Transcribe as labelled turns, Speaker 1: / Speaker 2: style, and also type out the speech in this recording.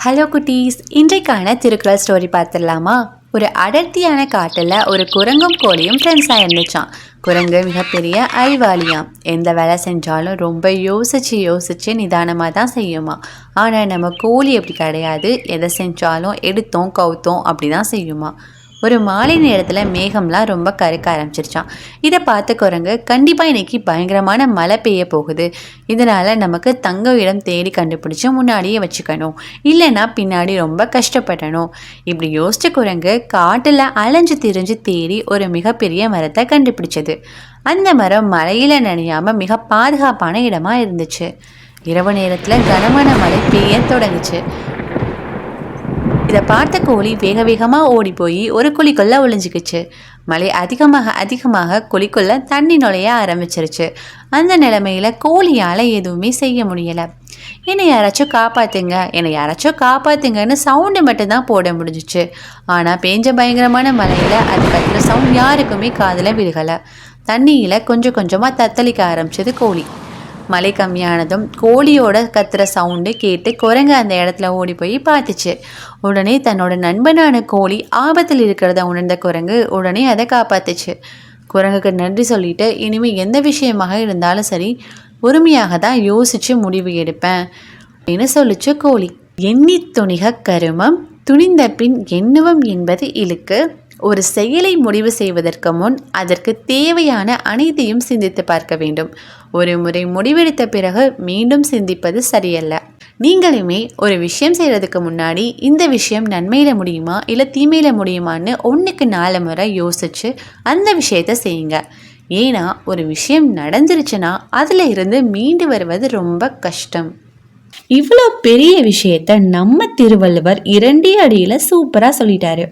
Speaker 1: Hello குட்டீஸ், இன்றைக்கான Thirukkural story பார்த்துடலாமா? ஒரு அடர்த்தியான காட்டில் ஒரு குரங்கும் கோழியும் ஃப்ரெண்ட்ஸாக இருந்துச்சான். குரங்கு மிகப்பெரிய அறிவாளியாம். எந்த வேலை செஞ்சாலும் ரொம்ப யோசிச்சு நிதானமாக தான் செய்யுமா. ஆனால் நம்ம கோழி அப்படி கிடையாது. எதை செஞ்சாலும் எடுத்தோம் கவுத்தோம் அப்படி தான் செய்யுமா. ஒரு மாலை நேரத்தில் மேகம்லாம் ரொம்ப கருக்க ஆரம்பிச்சிருச்சான். இதை பார்த்த குரங்கு, கண்டிப்பாக இன்னைக்கு பயங்கரமான மழை பெய்ய போகுது. இதனால் நமக்கு தங்க இடம் தேடி கண்டுபிடிச்சி முன்னாடியே வச்சுக்கணும், இல்லைன்னா பின்னாடி ரொம்ப கஷ்டப்படணும். இப்படி யோசிச்ச குரங்கு காட்டில் அலைஞ்சு திரிஞ்சு தேடி ஒரு மிகப்பெரிய மரத்தை கண்டுபிடிச்சது. அந்த மரம் மழையில் நனையாமல் மிக பாதுகாப்பான இடமா இருந்துச்சு. இரவு நேரத்தில் கனமான மழை பெய்ய தொடங்குச்சு. இதை பார்த்த கோழி வேக வேகமாக ஓடி போய் ஒரு குழிக்குள்ளே ஒளிஞ்சிக்கிச்சு. மழை அதிகமாக குழிக்குள்ள தண்ணி நுழைய ஆரம்பிச்சிருச்சு. அந்த நிலைமையில கோழியால் எதுவுமே செய்ய முடியலை. என்னை யாராச்சும் காப்பாத்துங்கன்னு சவுண்டு மட்டும்தான் போட முடிஞ்சிச்சு. ஆனால் பேஞ்ச பயங்கரமான மழையில் அது கத்துற சவுண்ட் யாருக்குமே காதில் விழுகலை. தண்ணியில் கொஞ்சம் கொஞ்சமாக தத்தளிக்க ஆரம்பிச்சது கோழி. மழை கம்மியானதும் கோழியோட கத்துற சவுண்டு கேட்டு குரங்கு அந்த இடத்துல ஓடி போய் பார்த்துச்சு. உடனே தன்னோட நண்பனான கோழி ஆபத்தில் இருக்கிறத உணர்ந்த குரங்கு உடனே அதை காப்பாத்துச்சு. குரங்குக்கு நன்றி சொல்லிட்டு, இனிமேல் எந்த விஷயமாக இருந்தாலும் சரி, பொறுமையாக தான் யோசிச்சு முடிவு எடுப்பேன் அப்படின்னு சொல்லிச்சு கோழி. எண்ணி துணிக கருமம் துணிந்த பின் எண்ணுவம் என்பது இழுக்கு. ஒரு செயலை முடிவு செய்வதற்கு முன் அதற்கு தேவையான அனைத்தையும் சிந்தித்து பார்க்க வேண்டும். ஒரு முறை முடிவெடுத்த பிறகு மீண்டும் சிந்திப்பது சரியல்ல. நீங்களுமே ஒரு விஷயம் செய்கிறதுக்கு முன்னாடி இந்த விஷயம் நன்மையில முடியுமா இல்லை தீமையில முடியுமான்னு 1க்கு 4 முறை யோசிச்சு அந்த விஷயத்த செய்யுங்க. ஏன்னா ஒரு விஷயம் நடந்துருச்சுன்னா அதில் இருந்து மீண்டு வருவது ரொம்ப கஷ்டம்.
Speaker 2: இவ்வளோ பெரிய விஷயத்த நம்ம திருவள்ளுவர் 2 அடியில் சூப்பராக சொல்லிட்டாரு.